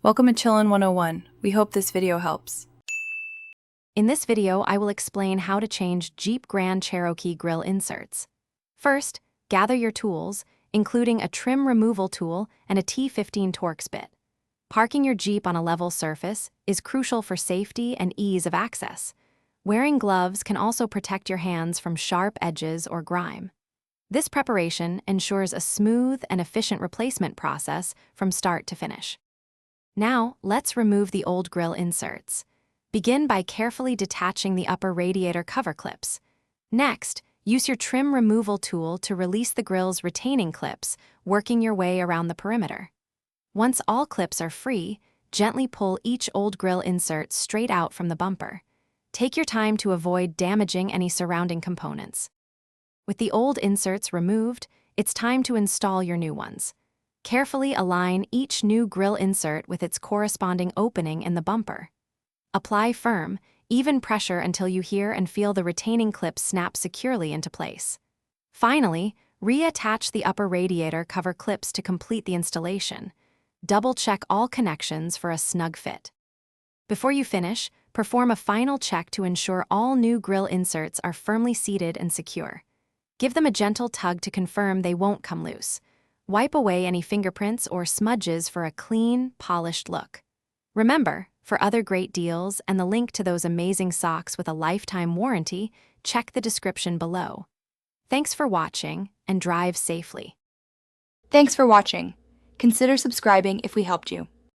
Welcome to Chillin' 101. We hope this video helps. In this video, I will explain how to change Jeep Grand Cherokee grille inserts. First, gather your tools, including a trim removal tool and a T15 Torx bit. Parking your Jeep on a level surface is crucial for safety and ease of access. Wearing gloves can also protect your hands from sharp edges or grime. This preparation ensures a smooth and efficient replacement process from start to finish. Now, let's remove the old grille inserts. Begin by carefully detaching the upper radiator cover clips. Next, use your trim removal tool to release the grille's retaining clips, working your way around the perimeter. Once all clips are free, gently pull each old grille insert straight out from the bumper. Take your time to avoid damaging any surrounding components. With the old inserts removed, it's time to install your new ones. Carefully align each new grille insert with its corresponding opening in the bumper. Apply firm, even pressure until you hear and feel the retaining clips snap securely into place. Finally, reattach the upper radiator cover clips to complete the installation. Double-check all connections for a snug fit. Before you finish, perform a final check to ensure all new grille inserts are firmly seated and secure. Give them a gentle tug to confirm they won't come loose. Wipe away any fingerprints or smudges for a clean, polished look. Remember, for other great deals and the link to those amazing socks with a lifetime warranty, check the description below. Thanks for watching, and drive safely. Thanks for watching. Consider subscribing if we helped you.